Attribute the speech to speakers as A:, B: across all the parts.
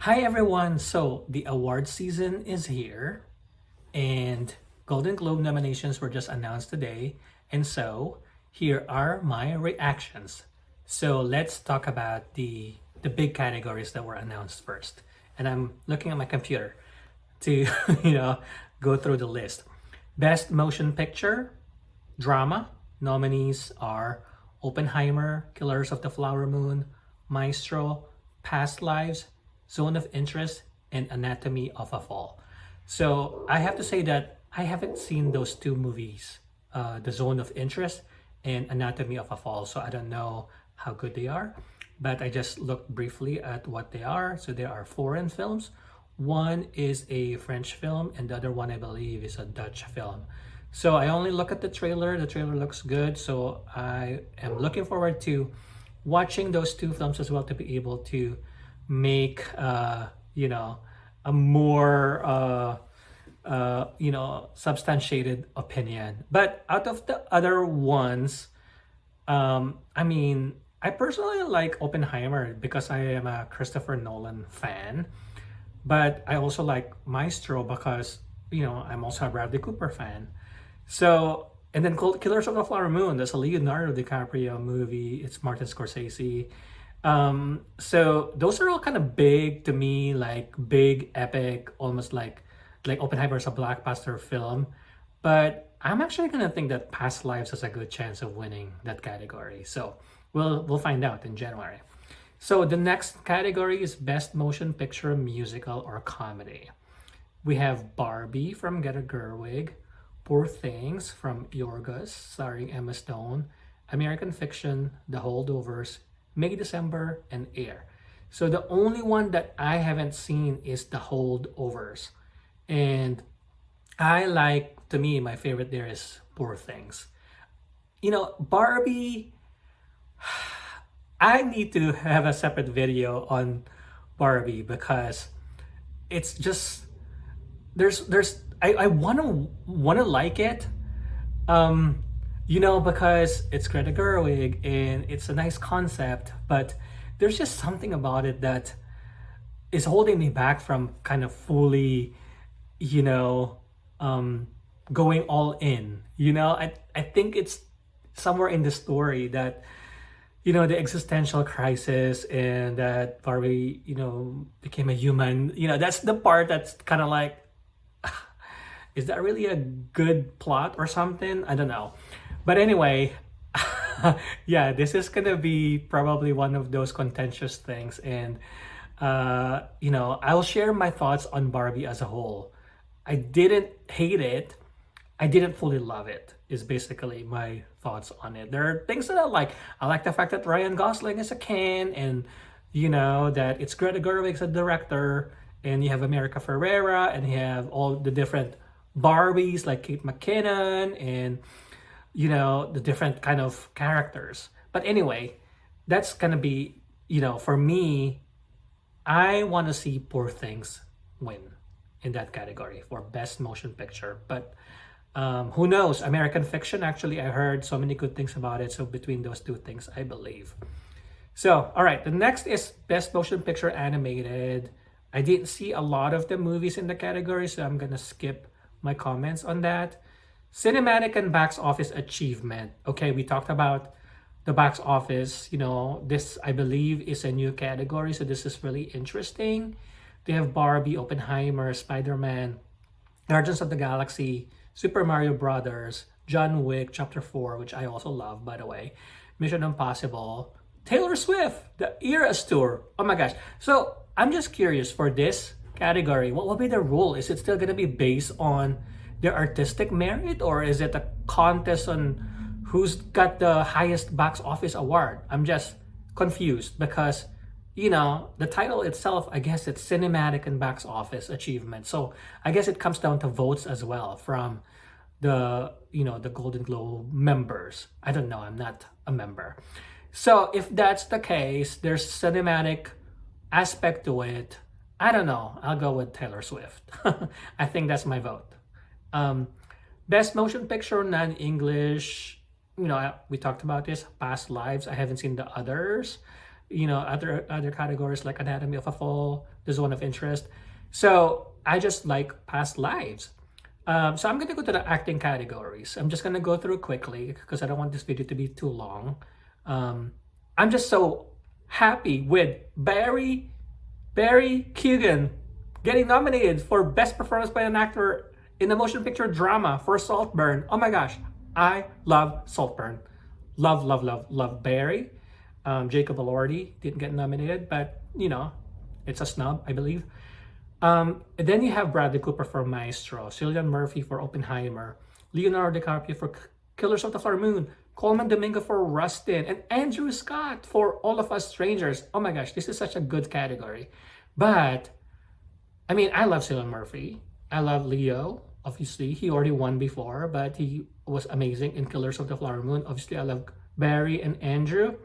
A: Hi everyone! So the award season is here and Golden Globe nominations were just announced today. And so here are my reactions. So let's talk about the big categories that were announced first. And I'm looking at my computer to go through the list. Best Motion Picture, Drama. Nominees are Oppenheimer, Killers of the Flower Moon, Maestro, Past Lives, Zone of Interest, and Anatomy of a Fall. So I have to say that I haven't seen those two movies, The Zone of Interest and Anatomy of a Fall. So I don't know how good they are, but I just looked briefly at what they are. So they are foreign films. One is a French film, and the other one, I believe, is a Dutch film. So I only look at the trailer. The trailer looks good. So I am looking forward to watching those two films as well to be able to make, a more, substantiated opinion. But out of the other ones, I personally like Oppenheimer because I am a Christopher Nolan fan. But I also like Maestro because, I'm also a Bradley Cooper fan. So, and then Killers of the Flower Moon, that's a Leonardo DiCaprio movie. It's Martin Scorsese. So those are all kind of big to me, like big, epic, almost like Oppenheimer is a blockbuster film. But I'm actually gonna think that Past Lives has a good chance of winning that category. So we'll find out in January. So the next category is Best Motion Picture, Musical, or Comedy. We have Barbie from Greta Gerwig, Poor Things from Yorgos, starring Emma Stone, American Fiction, The Holdovers, May December, and Air. So the only one that I haven't seen is The Holdovers. And to me, my favorite there is Poor Things. Barbie, I need to have a separate video on Barbie because it's just I wanna like it, because it's Greta Gerwig and it's a nice concept, but there's just something about it that is holding me back from kind of fully, you know, going all in. I think it's somewhere in the story that the existential crisis and that Barbie became a human. That's the part that's kind of like, is that really a good plot or something? I don't know. But anyway, yeah, this is gonna be probably one of those contentious things, and I'll share my thoughts on Barbie as a whole. I didn't hate it. I didn't fully love it, is basically my thoughts on it. There are things that I like. I like the fact that Ryan Gosling is a Ken, and that it's Greta Gerwig as a director, and you have America Ferrera, and you have all the different Barbies like Kate McKinnon, and the different kind of characters. But anyway, that's gonna be, for me, I want to see Poor Things win in that category for Best Motion Picture. But who knows? American Fiction, actually, I heard so many good things about it. So between those two things, I believe. So, all right, the next is Best Motion Picture Animated. I didn't see a lot of the movies in the category, so I'm gonna skip my comments on that. Cinematic and box office achievement. Okay, we talked about the box office. This, I believe, is a new category, so this is really interesting. They have Barbie, Oppenheimer, Spider-Man, Guardians of the Galaxy, Super Mario Brothers, John Wick Chapter 4, which I also love, by the way, Mission Impossible, Taylor Swift, the Eras Tour. Oh my gosh. So I'm just curious, for this category, what will be the rule? Is it still going to be based on their artistic merit, or is it a contest on who's got the highest box office award? I'm just confused because the title itself, I guess it's cinematic and box office achievement. So I guess it comes down to votes as well from the Golden Globe members. I don't know, I'm not a member. So if that's the case, there's cinematic aspect to it. I don't know, I'll go with Taylor Swift. I think that's my vote. Best Motion Picture non-English, we talked about this, Past Lives. I haven't seen the others. other categories like Anatomy of a Fall, The Zone of Interest. So I just like past lives. So I'm gonna go to the acting categories. I'm just gonna go through quickly because I don't want this video to be too long. I'm just so happy with Barry Keoghan getting nominated for Best Performance by an Actor in a Motion Picture Drama for Saltburn. Oh my gosh, I love Saltburn. Love, love, love, love Barry. Jacob Elordi didn't get nominated, but it's a snub, I believe. Then you have Bradley Cooper for Maestro, Cillian Murphy for Oppenheimer, Leonardo DiCaprio for Killers of the Flower Moon, Coleman Domingo for Rustin, and Andrew Scott for All of Us Strangers. Oh my gosh, this is such a good category. But, I mean, I love Cillian Murphy. I love Leo. Obviously, he already won before, but he was amazing in Killers of the Flower Moon. Obviously, I love Barry and Andrew.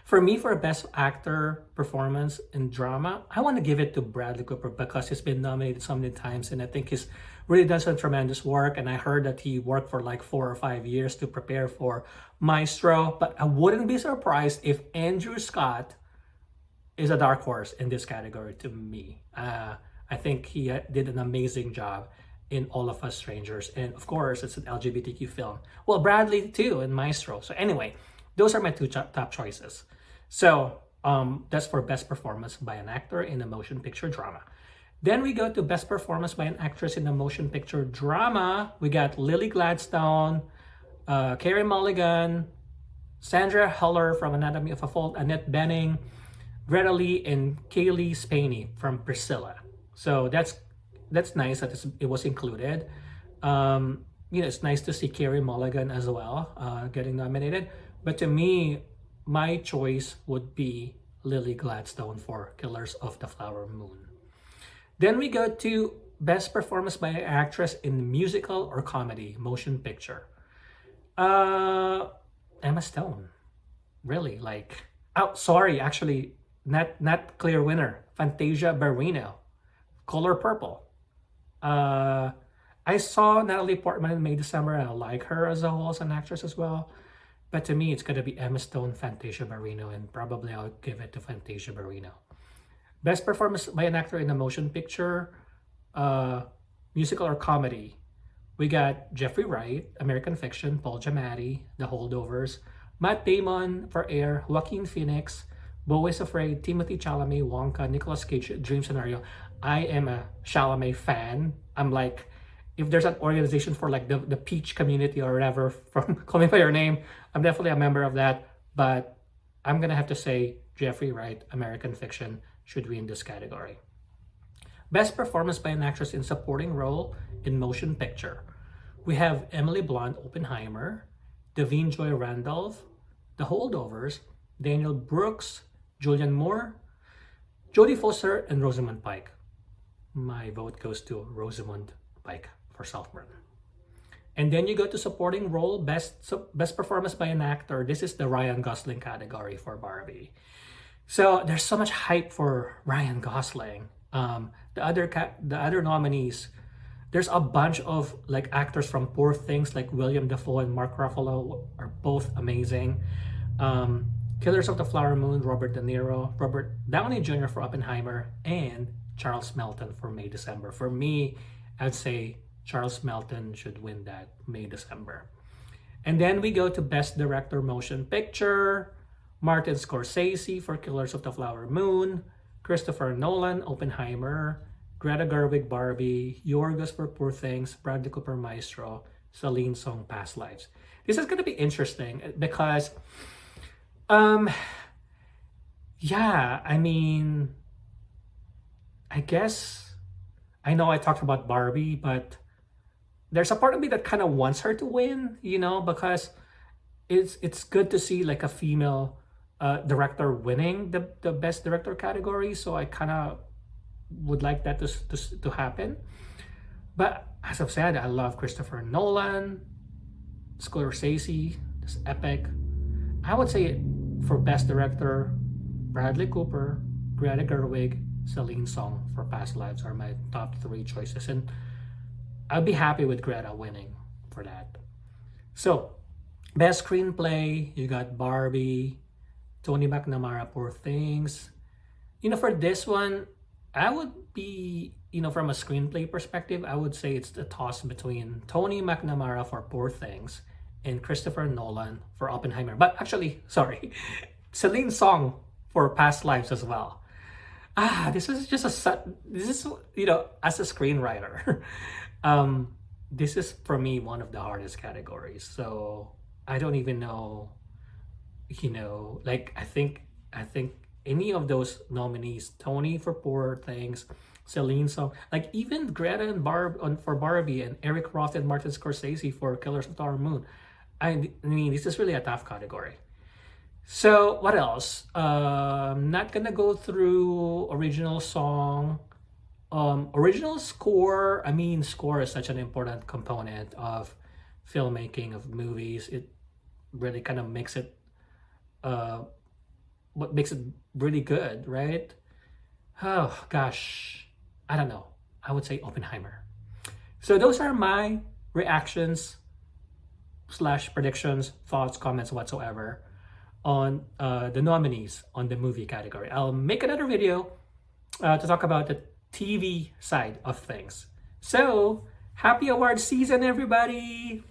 A: For me, for Best Actor Performance in Drama, I want to give it to Bradley Cooper because he's been nominated so many times, and I think he's really done some tremendous work. And I heard that he worked for like 4 or 5 years to prepare for Maestro. But I wouldn't be surprised if Andrew Scott is a dark horse in this category to me. I think he did an amazing job in All of Us Strangers. And of course, it's an LGBTQ film. Well, Bradley too in Maestro. So anyway, those are my two top choices. So that's for Best Performance by an Actor in a Motion Picture Drama. Then we go to Best Performance by an Actress in a Motion Picture Drama. We got Lily Gladstone, Carey Mulligan, Sandra Hüller from Anatomy of a Fall, Annette Bening, Greta Lee, and Kaylee Spaney from Priscilla. So that's nice that it was included. It's nice to see Carey Mulligan as well getting nominated. But to me, my choice would be Lily Gladstone for Killers of the Flower Moon. Then we go to Best Performance by an Actress in Musical or Comedy Motion Picture. Emma Stone. Really, like... Oh, sorry, actually, not clear winner. Fantasia Barrino. Color Purple. I saw Natalie Portman in May, December, and I like her as a whole as an actress as well. But to me, it's going to be Emma Stone, Fantasia Barrino, and probably I'll give it to Fantasia Barrino. Best Performance by an Actor in a Motion Picture, Musical or Comedy. We got Jeffrey Wright, American Fiction, Paul Giamatti, The Holdovers, Matt Damon for Air, Joaquin Phoenix, Beau is Afraid, Timothée Chalamet, Wonka, Nicolas Cage, Dream Scenario. I am a Chalamet fan. I'm like, if there's an organization for like the Peach community or whatever from Call Me By Your Name, I'm definitely a member of that. But I'm going to have to say Jeffrey Wright, American Fiction, should win this category. Best Performance by an Actress in Supporting Role in Motion Picture. We have Emily Blunt, Oppenheimer, Davine Joy Randolph, The Holdovers, Daniel Brooks, Julianne Moore, Jodie Foster, and Rosamund Pike. My vote goes to Rosamund Pike for Saltburn. And then you go to Supporting Role, Best Performance by an Actor. This is the Ryan Gosling category for Barbie. So there's so much hype for Ryan Gosling. The other nominees, there's a bunch of like actors from Poor Things like William Dafoe and Mark Ruffalo are both amazing. Killers of the Flower Moon, Robert De Niro, Robert Downey Jr. for Oppenheimer, and Charles Melton for May, December. For me, I'd say Charles Melton should win that May, December. And then we go to Best Director Motion Picture, Martin Scorsese for Killers of the Flower Moon, Christopher Nolan, Oppenheimer, Greta Gerwig, Barbie, Yorgos for Poor Things, Bradley Cooper, Maestro, Celine Song, Past Lives. This is going to be interesting because, yeah, I mean, I guess, I know I talked about Barbie, but there's a part of me that kind of wants her to win, because it's good to see like a female director winning the Best Director category. So I kind of would like that to happen. But as I've said, I love Christopher Nolan, Scorsese, this epic. I would say for Best Director, Bradley Cooper, Greta Gerwig, Celine Song for Past Lives are my top 3 choices. And I'll be happy with Greta winning for that. So, Best Screenplay, you got Barbie, Tony McNamara, Poor Things. For this one, I would be, from a screenplay perspective, I would say it's the toss between Tony McNamara for Poor Things and Christopher Nolan for Oppenheimer. But actually, sorry, Celine Song for Past Lives as well. This is just this is, as a screenwriter, this is for me one of the hardest categories. So I don't even know, like I think any of those nominees, Tony for Poor Things, Celine Song, like even Greta and Barb for Barbie, and Eric Roth and Martin Scorsese for Killers of the Flower Moon. I mean, this is really a tough category. So what else? Not gonna go through original song. Original score. I mean, score is such an important component of filmmaking of movies. It really kind of makes it what makes it really good, right? Oh gosh, I don't know. I would say Oppenheimer. So those are my reactions slash predictions, thoughts, comments, whatsoever on the nominees on the movie category. I'll make another video to talk about the TV side of things. So happy award season, everybody!